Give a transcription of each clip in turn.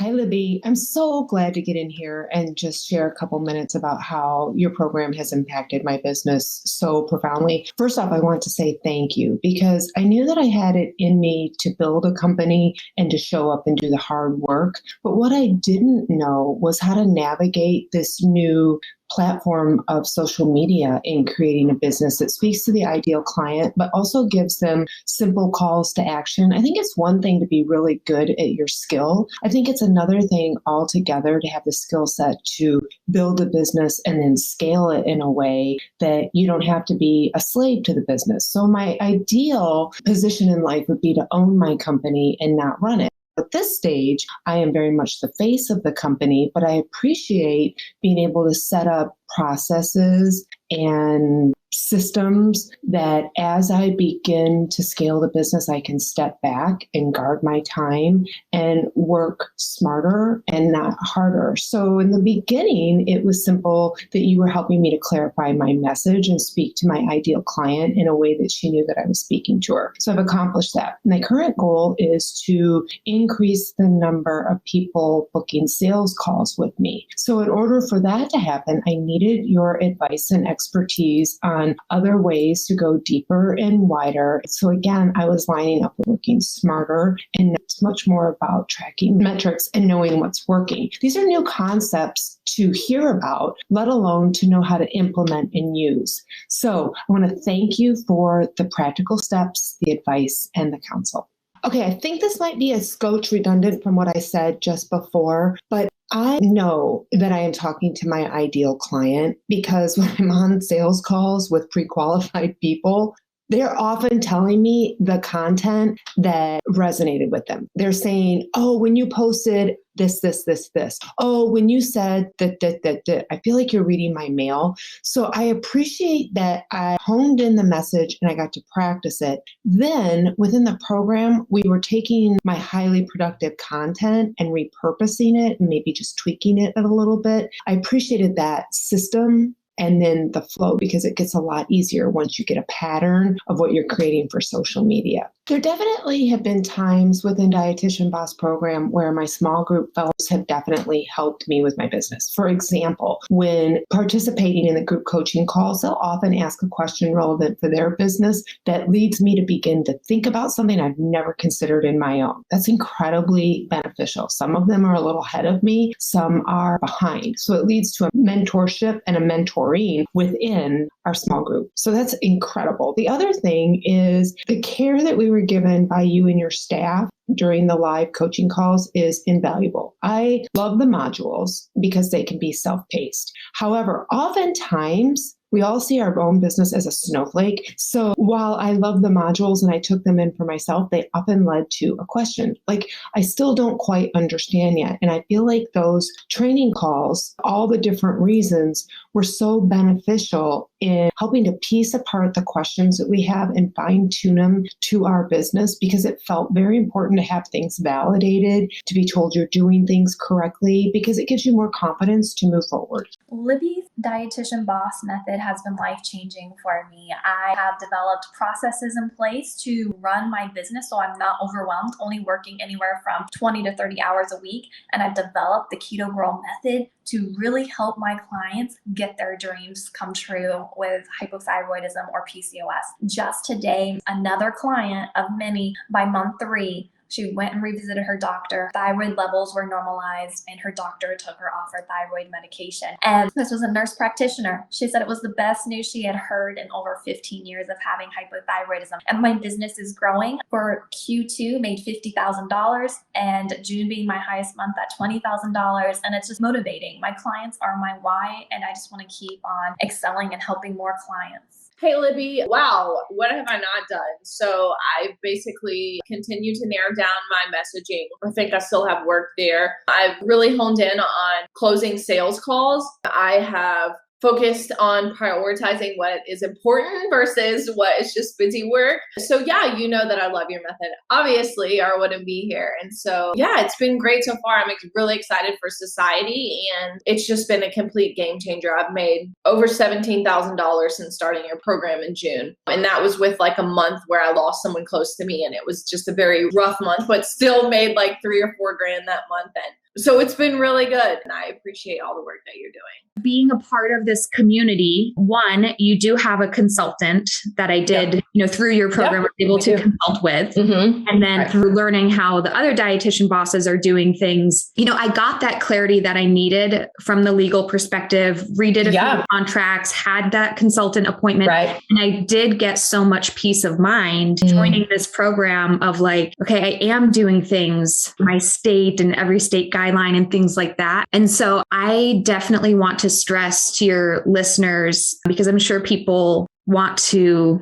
Hi, Libby. I'm so glad to get in here and just share a couple minutes about how your program has impacted my business so profoundly. First off, I want to say thank you because I knew that I had it in me to build a company and to show up and do the hard work. But what I didn't know was how to navigate this new platform of social media in creating a business that speaks to the ideal client, but also gives them simple calls to action. I think it's one thing to be really good at your skill. I think it's another thing altogether to have the skill set to build a business and then scale it in a way that you don't have to be a slave to the business. So my ideal position in life would be to own my company and not run it. At this stage, I am very much the face of the company, but I appreciate being able to set up processes and systems that as I begin to scale the business, I can step back and guard my time and work smarter and not harder. So in the beginning, it was simple that you were helping me to clarify my message and speak to my ideal client in a way that she knew that I was speaking to her. So I've accomplished that. My current goal is to increase the number of people booking sales calls with me. So in order for that to happen, I needed your advice and expertise on other ways to go deeper and wider. So again, I was lining up with working smarter, and it's much more about tracking metrics and knowing what's working. These are new concepts to hear about, let alone to know how to implement and use. So I want to thank you for the practical steps, the advice, and the counsel. Okay, I think this might be a scotch redundant from what I said just before, but I know that I am talking to my ideal client because when I'm on sales calls with pre-qualified people, they're often telling me the content that resonated with them. They're saying, oh, when you posted this. Oh, when you said that, I feel like you're reading my mail. So I appreciate that I honed in the message and I got to practice it. Then within the program, we were taking my highly productive content and repurposing it and maybe just tweaking it a little bit. I appreciated that system and then the flow because it gets a lot easier once you get a pattern of what you're creating for social media. There definitely have been times within Dietitian Boss program where my small group fellows have definitely helped me with my business. For example, when participating in the group coaching calls, they'll often ask a question relevant for their business that leads me to begin to think about something I've never considered in my own. That's incredibly beneficial. Some of them are a little ahead of me, some are behind. So it leads to a mentorship and a mentoring within our small group. So that's incredible. The other thing is the care that we were given by you and your staff during the live coaching calls is invaluable. I love the modules because they can be self-paced. However, oftentimes we all see our own business as a snowflake. So while I love the modules and I took them in for myself, they often led to a question. Like, I still don't quite understand yet. And I feel like those training calls, all the different reasons, were so beneficial in helping to piece apart the questions that we have and fine tune them to our business because it felt very important to have things validated, to be told you're doing things correctly because it gives you more confidence to move forward. Libby's Dietitian Boss method has been life-changing for me. I have developed processes in place to run my business so I'm not overwhelmed, only working anywhere from 20 to 30 hours a week. And I've developed the Keto Girl method to really help my clients get their dreams come true with hypothyroidism or PCOS. Just today, another client of many, by month 3, she went and revisited her doctor. Thyroid levels were normalized and her doctor took her off her thyroid medication. And this was a nurse practitioner. She said it was the best news she had heard in over 15 years of having hypothyroidism. And my business is growing. For Q2, made $50,000 and June being my highest month at $20,000. And it's just motivating. My clients are my why and I just want to keep on excelling and helping more clients. Hey, Libby, wow, what have I not done? So I basically continue to narrow down my messaging. I think I still have work there. I've really honed in on closing sales calls. I have focused on prioritizing what is important versus what is just busy work. So yeah, you know that I love your method, obviously, or I wouldn't be here. And so yeah, it's been great so far. I'm really excited for society and it's just been a complete game changer. I've made over $17,000 since starting your program in June. And that was with like a month where I lost someone close to me and it was just a very rough month, but still made like $3 or $4 grand that month. And So it's been really good. And I appreciate all the work that you're doing. Being a part of this community, one, you do have a consultant that I did, through your program, I was able to consult with. And then through learning how the other dietitian bosses are doing things, I got that clarity that I needed from the legal perspective, redid a few contracts, had that consultant appointment. And I did get so much peace of mind joining this program of like, okay, I am doing things, my state and every state guideline and things like that. And so I definitely want to stress to your listeners, because I'm sure people want to,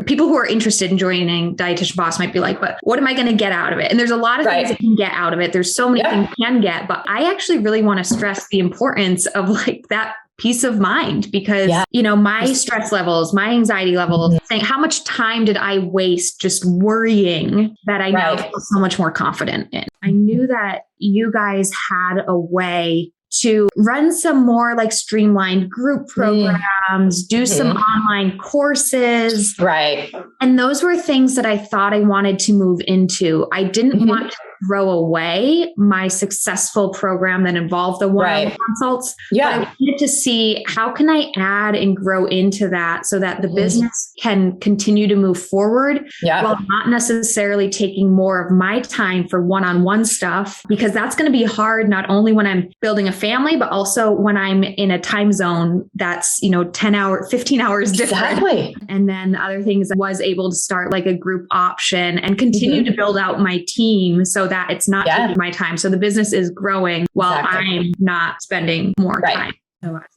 people who are interested in joining Dietitian Boss might be like, but what am I going to get out of it? And there's a lot of things that can get out of it. There's so many things you can get, but I actually really want to stress the importance of like that peace of mind, because, my stress levels, my anxiety levels, saying how much time did I waste just worrying, that I now feel so much more confident in. I knew that you guys had a way to run some more like streamlined group programs, do some online courses. And those were things that I thought I wanted to move into. I didn't want to throw away my successful program that involved the one-on-one consults. But I wanted to see how can I add and grow into that so that the business can continue to move forward while not necessarily taking more of my time for one-on-one stuff, because that's going to be hard, not only when I'm building a family, but also when I'm in a time zone that's, 15 hours different. And then the other things, I was able to start like a group option and continue to build out my team so that it's not taking my time. So the business is growing while I'm not spending more time.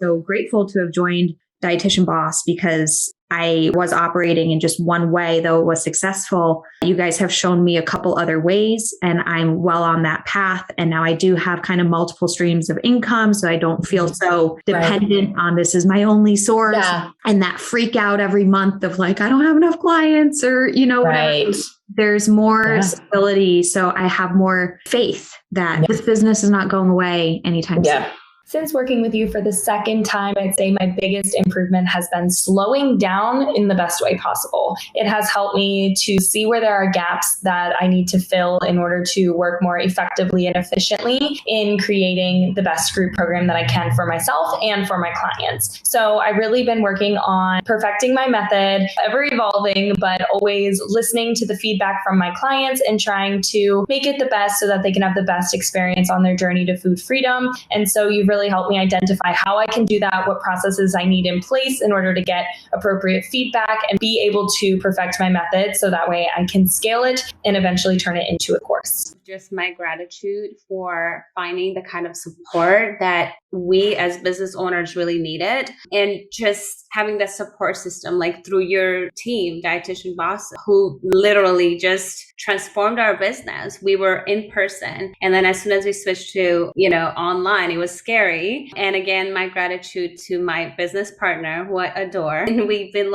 So grateful to have joined Dietitian Boss, because I was operating in just one way, though it was successful. You guys have shown me a couple other ways, and I'm well on that path. And now I do have kind of multiple streams of income, so I don't feel so dependent on this is my only source. And that freak out every month of like, I don't have enough clients or, whatever. There's more stability. So I have more faith that this business is not going away anytime soon. Since working with you for the second time, I'd say my biggest improvement has been slowing down in the best way possible. It has helped me to see where there are gaps that I need to fill in order to work more effectively and efficiently in creating the best group program that I can for myself and for my clients. So I've really been working on perfecting my method, ever evolving, but always listening to the feedback from my clients and trying to make it the best so that they can have the best experience on their journey to food freedom. And so you've really helped me identify how I can do that, what processes I need in place in order to get appropriate feedback and be able to perfect my method so that way I can scale it and eventually turn it into a course. Just my gratitude for finding the kind of support that we as business owners really needed, and just having that support system like through your team, Dietitian Boss, who literally just transformed our business. We were in person, and then as soon as we switched to, online, it was scary. And again, my gratitude to my business partner, who I adore. And we've been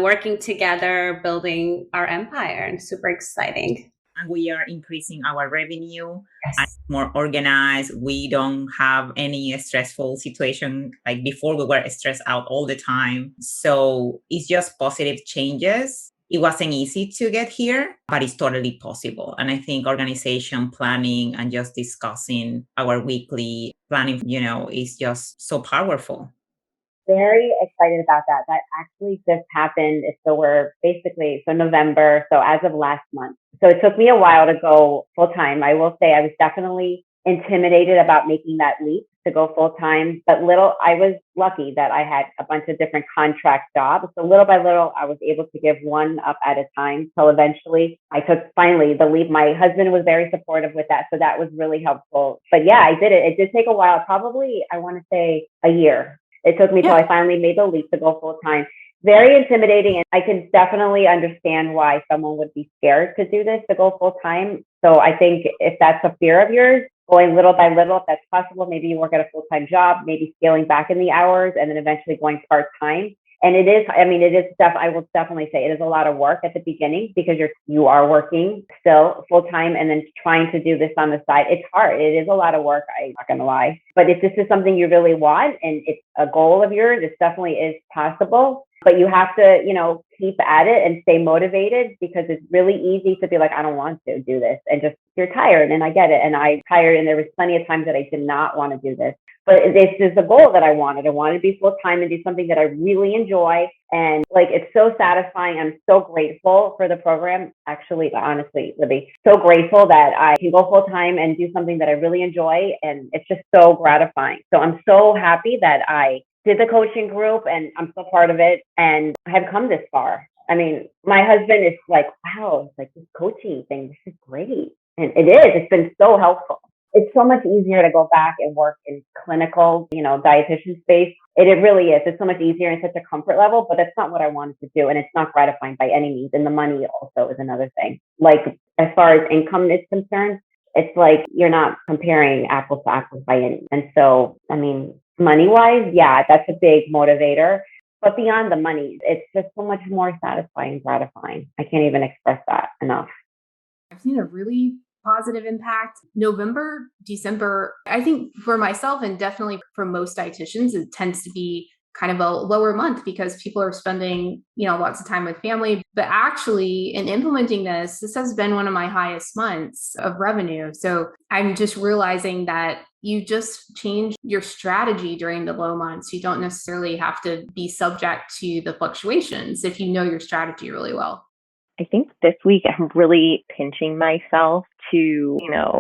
working together, building our empire, and super exciting. And we are increasing our revenue, and more organized. We don't have any stressful situation like before. We were stressed out all the time. So it's just positive changes. It wasn't easy to get here, but it's totally possible. And I think organization planning and just discussing our weekly planning, is just so powerful. Very excited about that. That actually just happened. So November. So as of last month. So it took me a while to go full time. I will say I was definitely intimidated about making that leap to go full time, but I was lucky that I had a bunch of different contract jobs. So little by little, I was able to give one up at a time. So eventually I took finally the leap. My husband was very supportive with that. So that was really helpful. But yeah, I did it. It did take a while, probably, I want to say a year. It took me till I finally made the leap to go full time. Very intimidating. And I can definitely understand why someone would be scared to do this, to go full time. So I think if that's a fear of yours, going little by little, if that's possible, maybe you work at a full-time job, maybe scaling back in the hours and then eventually going part-time. And I will definitely say it is a lot of work at the beginning because you are working still full-time and then trying to do this on the side. It's hard. It is a lot of work. I'm not going to lie. But if this is something you really want and it's a goal of yours, it definitely is possible. But you have to, keep at it and stay motivated, because it's really easy to be like, I don't want to do this, and just, you're tired. And I get it. And I'm tired. And there was plenty of times that I did not want to do this. But this is the goal that I wanted. I wanted to be full time and do something that I really enjoy. And it's so satisfying. I'm so grateful for the program. Actually, honestly, Libby, so grateful that I can go full time and do something that I really enjoy. And it's just so gratifying. So I'm so happy that I did the coaching group, and I'm still part of it, and I have come this far. I mean, my husband is like, wow, it's like this coaching thing, this is great. And it is, it's been so helpful. It's so much easier to go back and work in clinical, dietitian space. It really is. It's so much easier and such a comfort level, but that's not what I wanted to do. And it's not gratifying by any means. And the money also is another thing. As far as income is concerned, it's like you're not comparing apples to apples by any means. And so, money wise, yeah, that's a big motivator. But beyond the money, it's just so much more satisfying and gratifying. I can't even express that enough. I've seen a really positive impact. November, December, I think for myself, and definitely for most dietitians, it tends to be kind of a lower month because people are spending, lots of time with family. But actually, in implementing this has been one of my highest months of revenue. So I'm just realizing that you just change your strategy during the low months. You don't necessarily have to be subject to the fluctuations if you know your strategy really well. I think this week I'm really pinching myself to,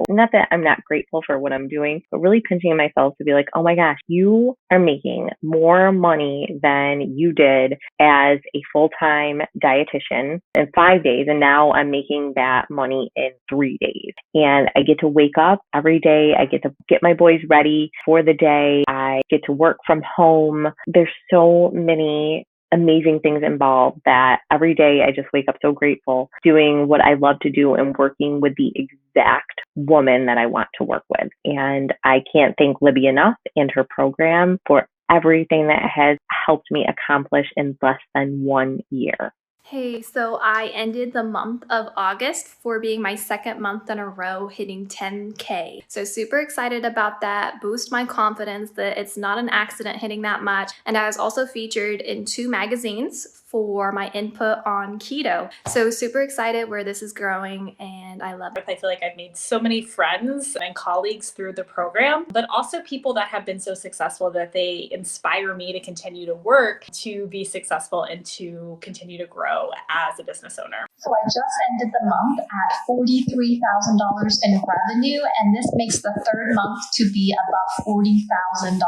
not that I'm not grateful for what I'm doing, but really pinching myself to be like, oh my gosh, you are making more money than you did as a full-time dietitian in 5 days. And now I'm making that money in 3 days. And I get to wake up every day. I get to get my boys ready for the day. I get to work from home. There's so many amazing things involved that every day I just wake up so grateful, doing what I love to do and working with the exact woman that I want to work with. And I can't thank Libby enough and her program for everything that has helped me accomplish in less than 1 year. Hey, so I ended the month of August for being my second month in a row hitting 10K. So super excited about that. Boost my confidence that it's not an accident hitting that much. And I was also featured in 2 magazines for my input on keto. So super excited where this is growing, and I love it. I feel like I've made so many friends and colleagues through the program, but also people that have been so successful that they inspire me to continue to work, to be successful, and to continue to grow as a business owner. So I just ended the month at $43,000 in revenue, and this makes the third month to be above $40,000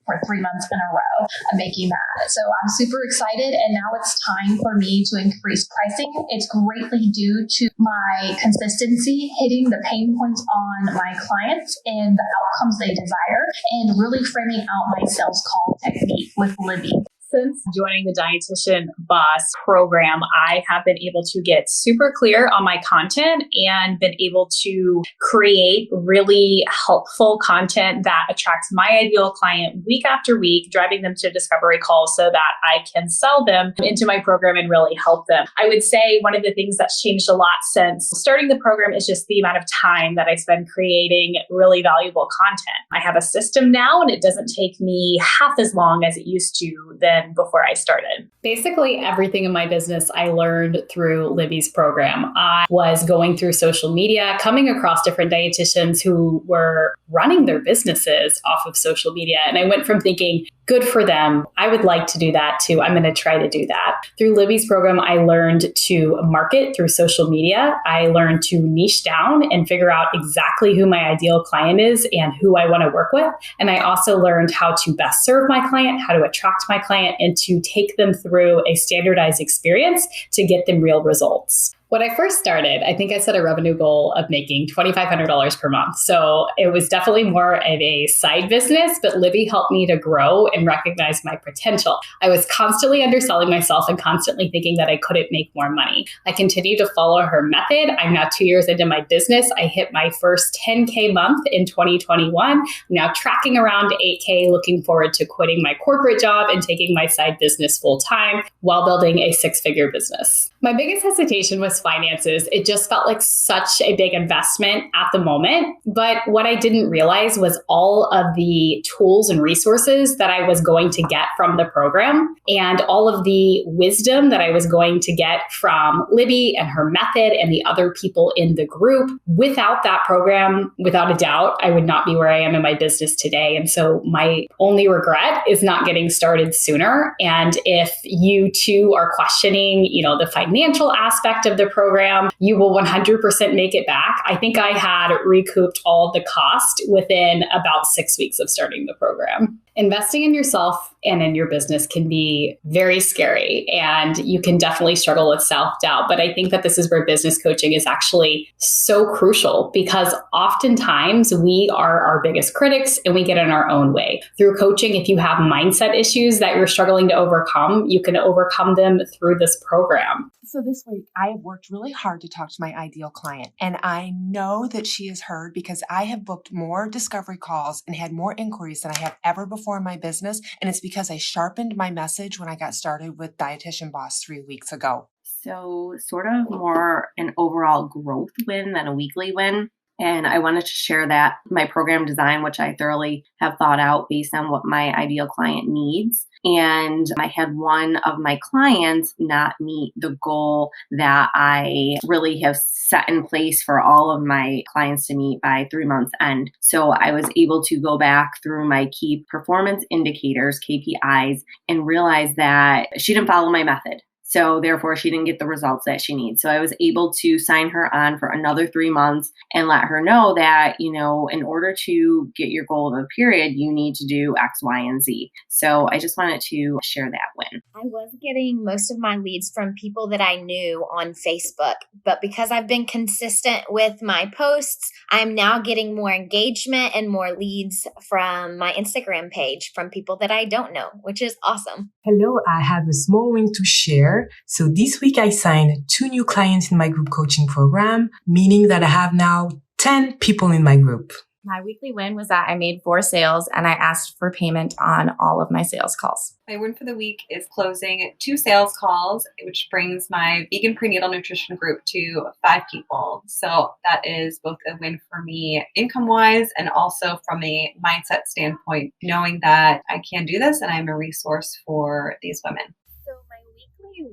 for 3 months in a row of making that. So I'm super excited, and now it's time for me to increase pricing. It's greatly due to my consistency, hitting the pain points on my clients and the outcomes they desire, and really framing out my sales call technique with Libby. Since joining the Dietitian Boss program, I have been able to get super clear on my content and been able to create really helpful content that attracts my ideal client week after week, driving them to discovery calls so that I can sell them into my program and really help them. I would say one of the things that's changed a lot since starting the program is just the amount of time that I spend creating really valuable content. I have a system now, and it doesn't take me half as long as it used to then before I started. Basically, everything in my business I learned through Libby's program. I was going through social media, coming across different dietitians who were running their businesses off of social media. And I went from thinking, good for them, I would like to do that too. I'm going to try to do that. Through Libby's program, I learned to market through social media. I learned to niche down and figure out exactly who my ideal client is and who I want to work with. And I also learned how to best serve my client, how to attract my client, and to take them through a standardized experience to get them real results. When I first started, I think I set a revenue goal of making $2,500 per month. So it was definitely more of a side business, but Libby helped me to grow and recognize my potential. I was constantly underselling myself and constantly thinking that I couldn't make more money. I continued to follow her method. I'm now 2 years into my business. I hit my first 10K month in 2021. I'm now tracking around 8K, looking forward to quitting my corporate job and taking my side business full time while building a 6-figure business. My biggest hesitation was was finances. It just felt like such a big investment at the moment. But what I didn't realize was all of the tools and resources that I was going to get from the program and all of the wisdom that I was going to get from Libby and her method and the other people in the group. Without that program, without a doubt, I would not be where I am in my business today. And so my only regret is not getting started sooner. And if you too are questioning, the financial aspect of the program, you will 100% make it back. I think I had recouped all the cost within about 6 weeks of starting the program. Investing in yourself and in your business can be very scary, and you can definitely struggle with self-doubt. But I think that this is where business coaching is actually so crucial, because oftentimes we are our biggest critics and we get in our own way. Through coaching, if you have mindset issues that you're struggling to overcome, you can overcome them through this program. So this week, I have worked really hard to talk to my ideal client, and I know that she is heard because I have booked more discovery calls and had more inquiries than I have ever before in my business, and it's because I sharpened my message when I got started with Dietitian Boss 3 weeks ago. So sort of more an overall growth win than a weekly win. And I wanted to share that my program design, which I thoroughly have thought out based on what my ideal client needs. And I had one of my clients not meet the goal that I really have set in place for all of my clients to meet by 3 months end. So I was able to go back through my key performance indicators, KPIs, and realize that she didn't follow my method. So therefore, she didn't get the results that she needs. So I was able to sign her on for another 3 months and let her know that, in order to get your goal of a period, you need to do X, Y, and Z. So I just wanted to share that win. I was getting most of my leads from people that I knew on Facebook, but because I've been consistent with my posts, I'm now getting more engagement and more leads from my Instagram page from people that I don't know, which is awesome. Hello, I have a small win to share. So this week I signed 2 new clients in my group coaching program, meaning that I have now 10 people in my group. My weekly win was that I made 4 sales and I asked for payment on all of my sales calls. My win for the week is closing 2 sales calls, which brings my vegan prenatal nutrition group to 5 people. So that is both a win for me income-wise and also from a mindset standpoint, knowing that I can do this and I'm a resource for these women.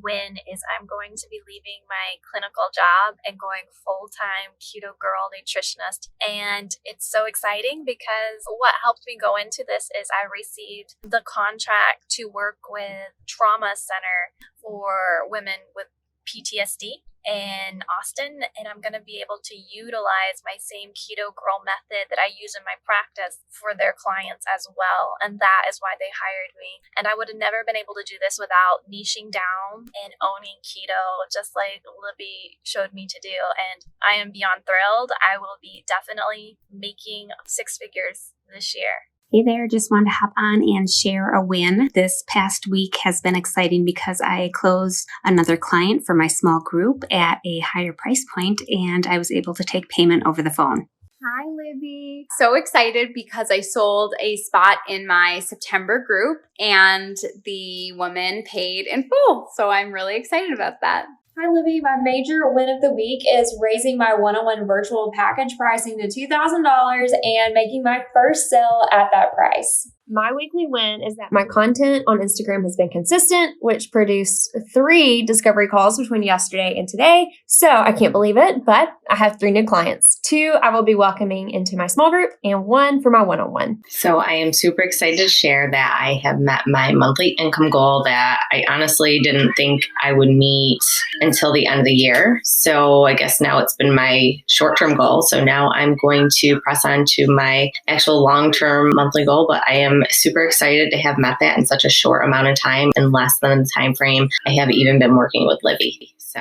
Win is I'm going to be leaving my clinical job and going full-time keto girl nutritionist. And it's so exciting because what helped me go into this is I received the contract to work with trauma center for women with PTSD in Austin, and I'm going to be able to utilize my same keto girl method that I use in my practice for their clients as well. And that is why they hired me. And I would have never been able to do this without niching down and owning keto, just like Libby showed me to do. And I am beyond thrilled. I will be definitely making 6 figures this year. Hey there, just wanted to hop on and share a win. This past week has been exciting because I closed another client for my small group at a higher price point, and I was able to take payment over the phone. Hi, Libby. So excited because I sold a spot in my September group and the woman paid in full. So I'm really excited about that. Hi, Libby. My major win of the week is raising my one-on-one virtual package pricing to $2,000 and making my first sale at that price. My weekly win is that my content on Instagram has been consistent, which produced 3 discovery calls between yesterday and today. So I can't believe it, but I have 3 new clients. 2 I will be welcoming into my small group and 1 for my one-on-one. So I am super excited to share that I have met my monthly income goal that I honestly didn't think I would meet until the end of the year. So I guess now it's been my short-term goal. So now I'm going to press on to my actual long-term monthly goal, but I am super excited to have met that in such a short amount of time, in less than the time frame I have even been working with Libby. So